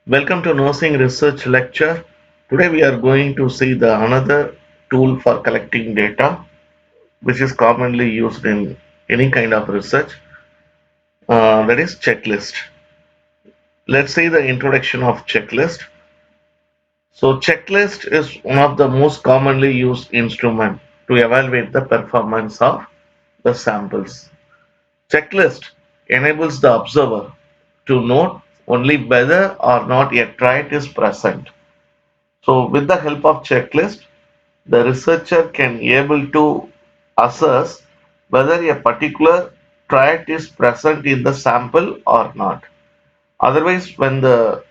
Welcome to Nursing Research Lecture. Today we are going to see the another tool for collecting data, which is commonly used in any kind of research. That is checklist. Let's see the introduction of checklist. So checklist is one of the most commonly used instrument to evaluate the performance of the samples. Checklist enables the observer to note only whether or not a trait is present. So with the help of checklist, the researcher can able to assess whether a particular trait is present in the sample or not. Otherwise, when the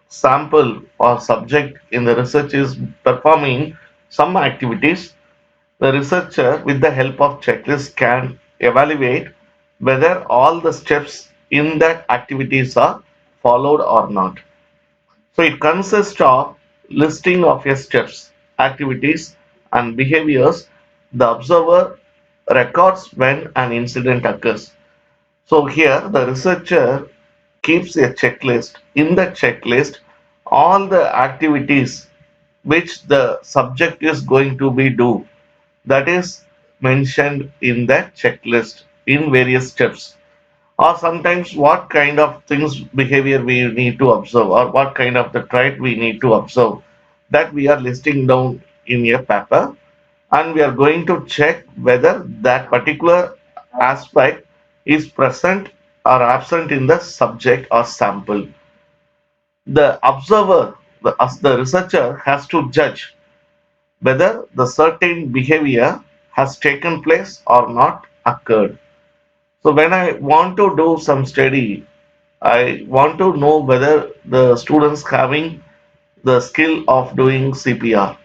sample or subject in the research is performing some activities, the researcher with the help of checklist can evaluate whether all the steps in that activities are followed or not. So it consists of listing of your steps, activities and behaviors the observer records when an incident occurs. So here the researcher keeps a checklist. In the checklist, all the activities which the subject is going to be do, that is mentioned in that checklist in various steps, or sometimes what kind of things behavior we need to observe, or what kind of the trait we need to observe, that we are listing down in a paper, and we are going to check whether that particular aspect is present or absent in the subject or sample. The observer, as the researcher, has to judge whether the certain behavior has taken place or not occurred. So when I want to do some study, I want to know whether the students having the skill of doing CPR.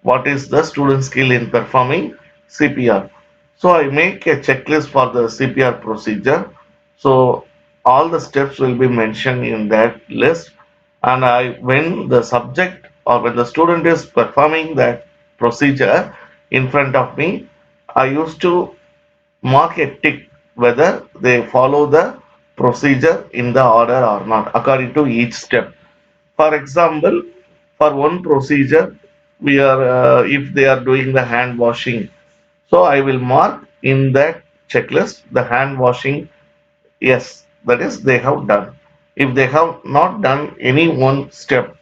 What is the student skill in performing CPR? So I make a checklist for the CPR procedure. So all the steps will be mentioned in that list. And when the subject or when the student is performing that procedure in front of me, I used to mark a tick whether they follow the procedure in the order or not according to each step. For example, for one procedure, we are if they are doing the hand washing, so I will mark in that checklist the hand washing. Yes, that is they have done. If they have not done any one step,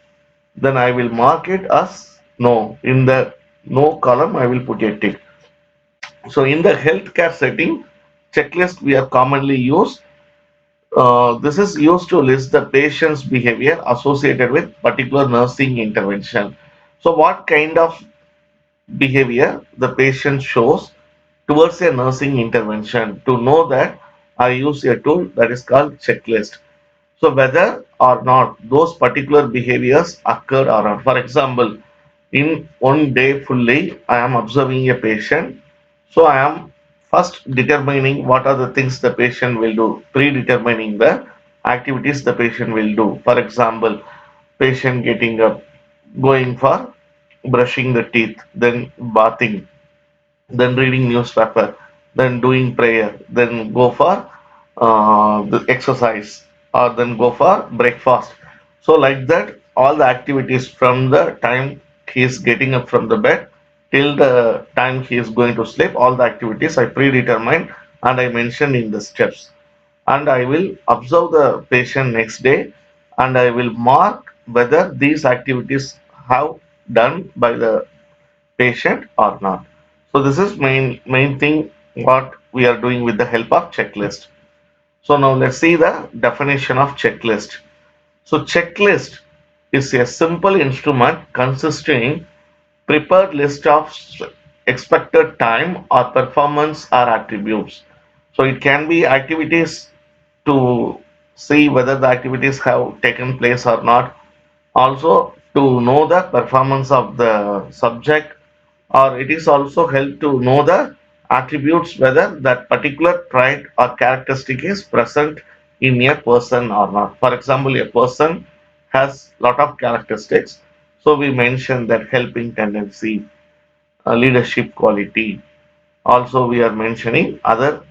then I will mark it as no. In the no column, I will put a tick. So in the healthcare setting, checklist we are commonly used. This is used to list the patient's behavior associated with particular nursing intervention. So what kind of behavior the patient shows towards a nursing intervention? To know that, I use a tool that is called checklist. So whether or not those particular behaviors occur or not. For example, in one day fully, I am observing a patient. So I am first determining what are the things the patient will do, predetermining the activities the patient will do. For example, patient getting up, going for brushing the teeth, then bathing, then reading newspaper, then doing prayer, then go for the exercise, or then go for breakfast. So like that, all the activities from the time he is getting up from the bed till the time he is going to sleep, all the activities I predetermined and I mentioned in the steps. And I will observe the patient next day and I will mark whether these activities have done by the patient or not. So this is main thing what we are doing with the help of checklist. So now let's see the definition of checklist. So checklist is a simple instrument consisting prepared list of expected time or performance or attributes. So it can be activities to see whether the activities have taken place or not, also to know the performance of the subject, or it is also help to know the attributes whether that particular trait or characteristic is present in a person or not. For example, a person has lot of characteristics, so we mention that helping tendency, leadership quality. Also we are mentioning other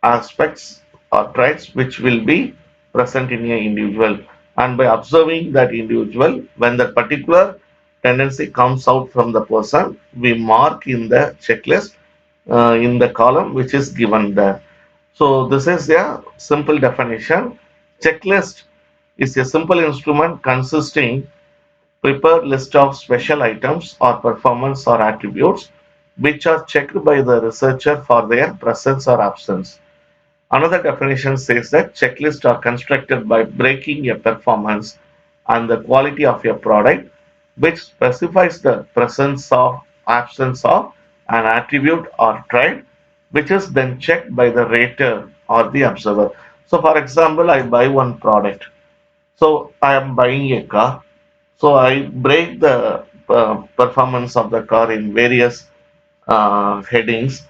aspects or traits which will be present in a individual. And by observing that individual, when that particular tendency comes out from the person, we mark in the checklist in the column which is given there. So this is a simple definition. Checklist is a simple instrument consisting prepared list of special items or performance or attributes which are checked by the researcher for their presence or absence. Another definition says that checklists are constructed by breaking a performance and the quality of a product, which specifies the presence or absence of an attribute or trait, which is then checked by the rater or the observer. So, for example, I buy one product. So, I am buying a car. So, I break the performance of the car in various headings: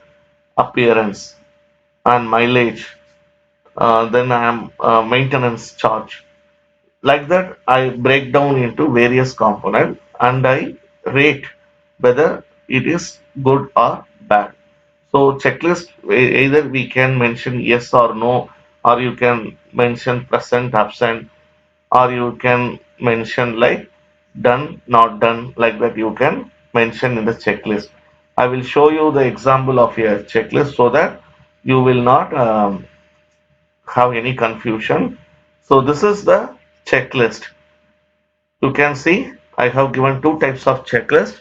appearance and mileage, then I am maintenance charge. Like that, I break down into various components and I rate whether it is good or bad. So checklist, either we can mention yes or no, or you can mention present, absent, or you can mention like done, not done, like that you can mention in the checklist. I will show you the example of a checklist so that you will not have any confusion. So this is the checklist. You can see I have given two types of checklist.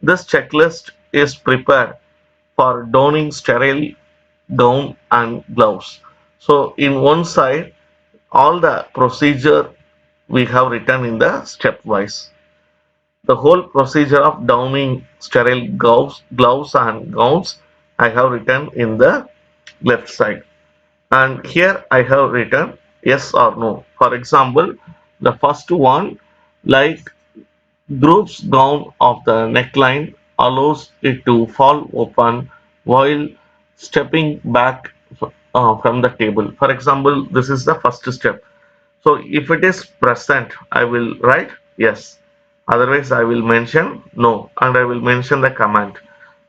This checklist is prepared for donning sterile gown and gloves. So in one side, all the procedure we have written in the stepwise. The whole procedure of donning sterile gloves and gowns I have written in the left side. And here I have written yes or no. For example, the first one, like groups down of the neckline allows it to fall open while stepping back from the table. For example, this is the first step. So if it is present, I will write yes. Otherwise, I will mention no and I will mention the command.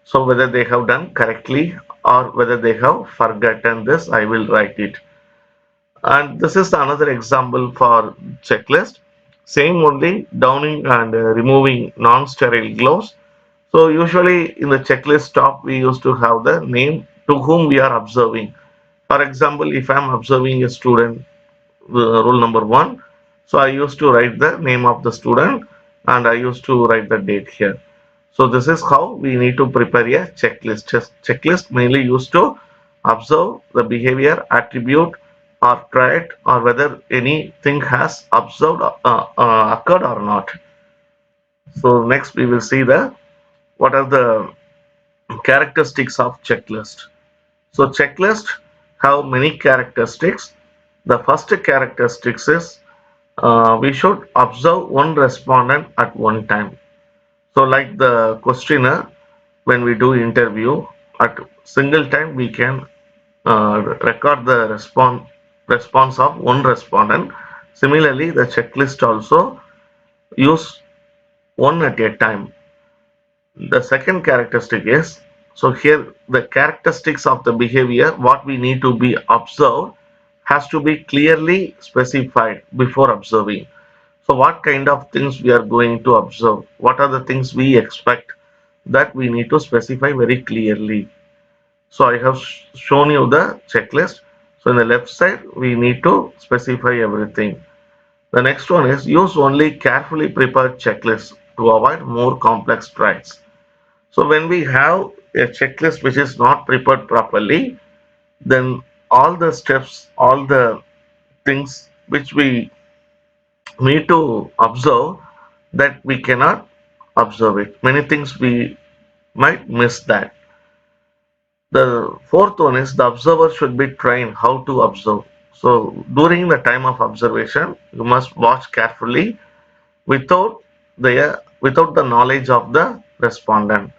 So whether they have done correctly or whether they have forgotten this, I will write it. And this is another example for checklist. Same only downing and removing non-sterile gloves. So usually in the checklist top we used to have the name to whom we are observing. For example, if I am observing a student, rule number one, so I used to write the name of the student and I used to write the date here. So this is how we need to prepare a checklist. Checklist mainly used to observe the behavior, attribute or trait or whether anything has observed occurred or not. So next we will see the what are the characteristics of checklist. So checklist have many characteristics. The first characteristics is we should observe one respondent at one time. So like the questionnaire, when we do interview, at single time we can record the response of one respondent. Similarly, the checklist also use one at a time. The second characteristic is, so here the characteristics of the behavior, what we need to be observed has to be clearly specified before observing. So what kind of things we are going to observe? What are the things we expect that we need to specify very clearly? So I have shown you the checklist. So in the left side, we need to specify everything. The next one is use only carefully prepared checklists to avoid more complex traits. So when we have a checklist which is not prepared properly, then all the steps, all the things which we need to observe that we cannot observe it. Many things we might miss that. The fourth one is the observer should be trained how to observe. So during the time of observation, you must watch carefully without the knowledge of the respondent.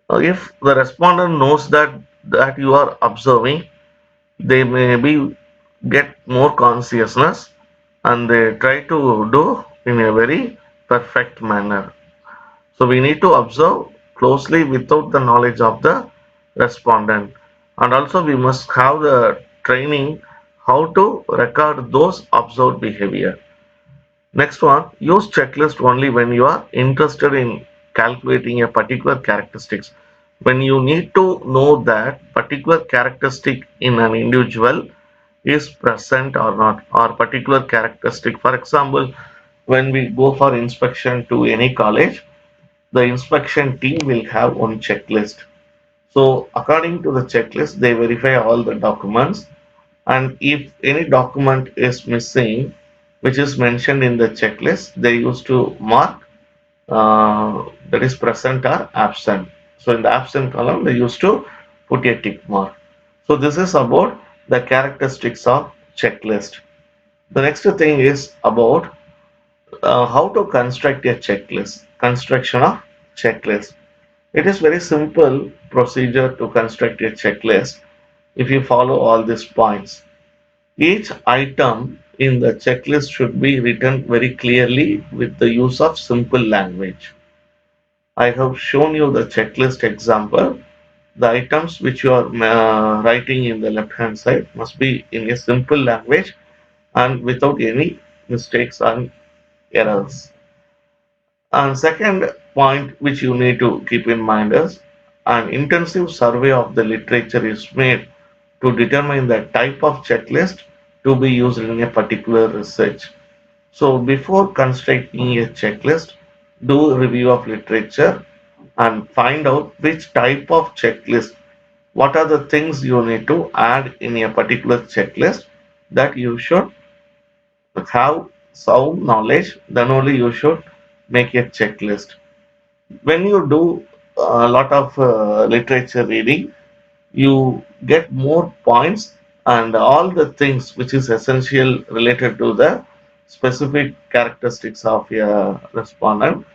If the respondent knows that you are observing, they maybe get more consciousness and they try to do in a very perfect manner. So we need to observe closely without the knowledge of the respondent. And also we must have the training how to record those observed behavior. Next one, use checklist only when you are interested in calculating a particular characteristics. When you need to know that particular characteristic in an individual is present or not, or particular characteristic. For example, when we go for inspection to any college, the inspection team will have one checklist. So according to the checklist, they verify all the documents, and if any document is missing, which is mentioned in the checklist, they used to mark that is present or absent. So in the absent column, they used to put a tick mark. So this is about the characteristics of checklist. The next thing is about how to construct a checklist. Construction of checklist. It is very simple procedure to construct a checklist if you follow all these points. Each item in the checklist should be written very clearly with the use of simple language. I have shown you the checklist example. The items which you are writing in the left hand side must be in a simple language and without any mistakes and errors. And second point which you need to keep in mind is an intensive survey of the literature is made to determine the type of checklist to be used in a particular research. So before constructing a checklist, do a review of literature and find out which type of checklist, what are the things you need to add in a particular checklist that you should have sound knowledge, then only you should make a checklist. When you do a lot of literature reading, you get more points and all the things which is essential related to the specific characteristics of a respondent,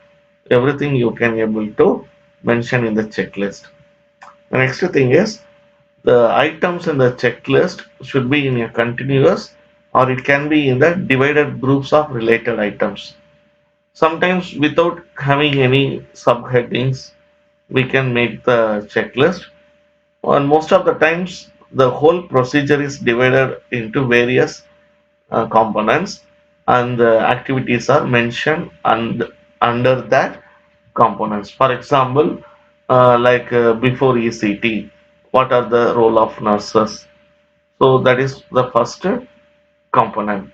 everything you can able to mention in the checklist. The next thing is the items in the checklist should be in a continuous or it can be in the divided groups of related items. Sometimes without having any subheadings, we can make the checklist. And most of the times, the whole procedure is divided into various components, and the activities are mentioned and under that components. For example, before ECT, what are the role of nurses? So that is the first component.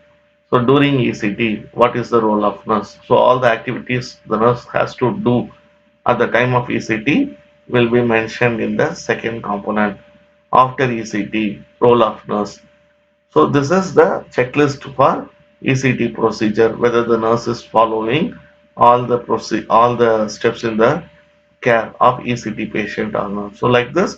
So during ECT, what is the role of nurse? So all the activities the nurse has to do at the time of ECT will be mentioned in the second component. After ECT, role of nurse. So this is the checklist for ECT procedure, whether the nurse is following all the steps in the care of ECT patient or not. So like this,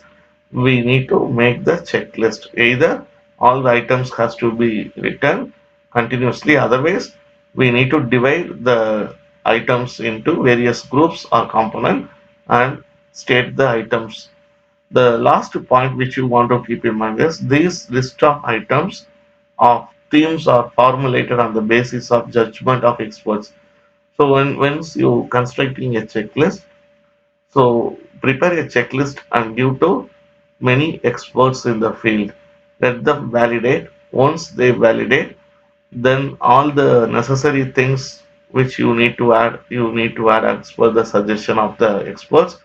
we need to make the checklist. Either all the items has to be written continuously, otherwise we need to divide the items into various groups or component and state the items. The last point which you want to keep in mind is these list of items of themes are formulated on the basis of judgment of experts. So once you constructing a checklist, so prepare a checklist and give to many experts in the field. Let them validate. Once they validate, then all the necessary things which you need to add as per the suggestion of the experts.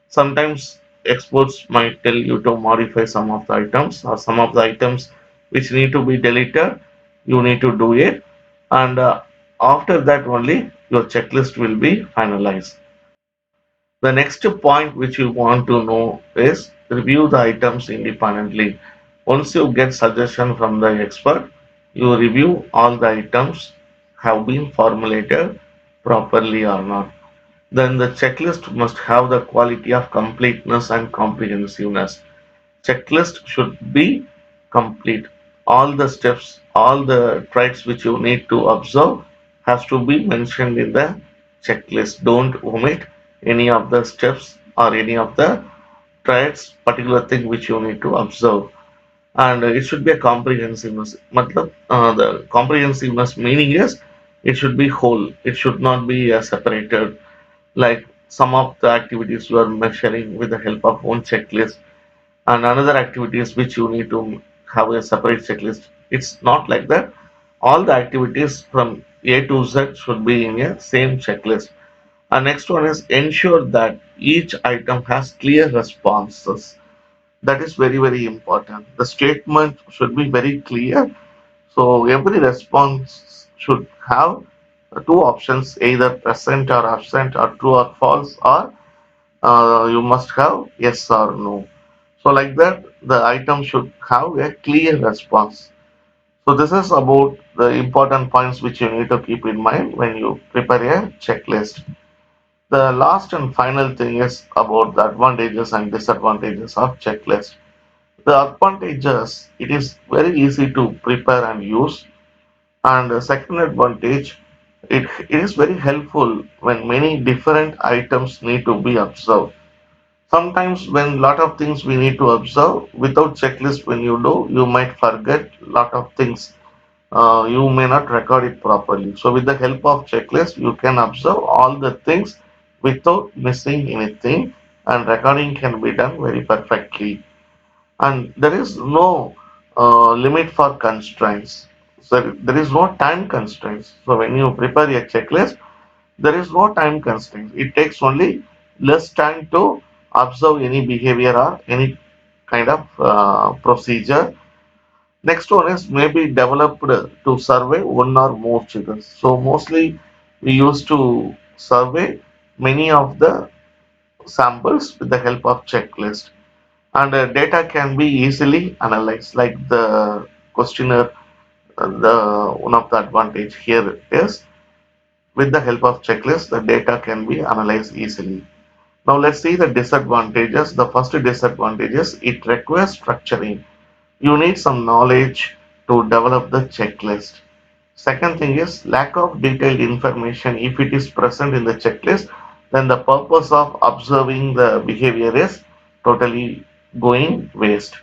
Sometimes experts might tell you to modify some of the items or some of the items which need to be deleted. You need to do it, and after that only your checklist will be finalized. The next point which you want to know is review the items independently. Once you get suggestion from the expert, you review all the items have been formulated properly or not. Then the checklist must have the quality of completeness and comprehensiveness. Checklist should be complete. All the steps, all the traits which you need to observe has to be mentioned in the checklist. Don't omit any of the steps or any of the traits, particular thing which you need to observe. And it should be a comprehensiveness. The comprehensiveness meaning is it should be whole. It should not be separated like some of the activities you are measuring with the help of one checklist and another activities which you need to have a separate checklist. It's not like that. All the activities from A to Z should be in a same checklist. And next one is ensure that each item has clear responses. That is very, very important. The statement should be very clear. So every response should have two options, either present or absent or true or false, or you must have yes or no. So like that, the item should have a clear response. So this is about the important points which you need to keep in mind when you prepare a checklist. The last and final thing is about the advantages and disadvantages of checklist. The advantages, it is very easy to prepare and use. And the second advantage, it is very helpful when many different items need to be observed. Sometimes when lot of things we need to observe, without checklist when you do, you might forget lot of things. You may not record it properly. So with the help of checklist, you can observe all the things without missing anything, and recording can be done very perfectly. And there is no limit for constraints. So there is no time constraints. So when you prepare a checklist, there is no time constraint. It takes only less time to observe any behavior or any kind of procedure. Next one is maybe developed to survey one or more children. So mostly we used to survey many of the samples with the help of checklist, and data can be easily analyzed. Like the questionnaire, the one of the advantage here is with the help of checklist, the data can be analyzed easily. Now let's see the disadvantages. The first disadvantage is it requires structuring. You need some knowledge to develop the checklist. Second thing is lack of detailed information. If it is present in the checklist, then the purpose of observing the behavior is totally going waste.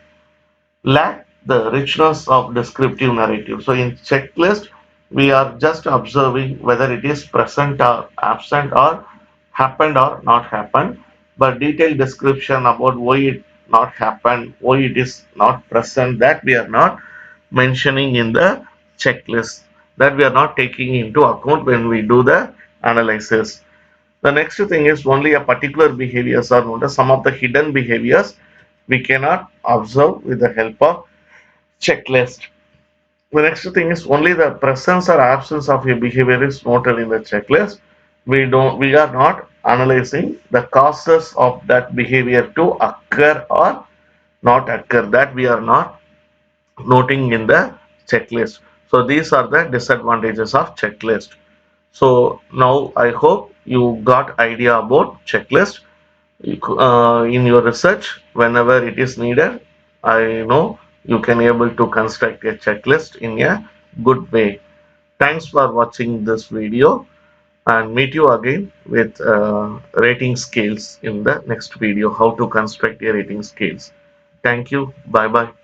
Lack the richness of descriptive narrative. So in checklist, we are just observing whether it is present or absent or happened or not happened, but detailed description about why it not happened, why it is not present, that we are not mentioning in the checklist, that we are not taking into account when we do the analysis. The next thing is only a particular behaviors are noticed. Some of the hidden behaviors we cannot observe with the help of checklist. The next thing is only the presence or absence of a behavior is noted in the checklist. We are not analyzing the causes of that behavior to occur or not occur. That we are not noting in the checklist. So these are the disadvantages of checklist. So now I hope you got idea about checklist. In your research, whenever it is needed, I know you can able to construct a checklist in a good way. Thanks for watching this video, and meet you again with rating scales in the next video, how to construct a rating scales. Thank you. Bye bye.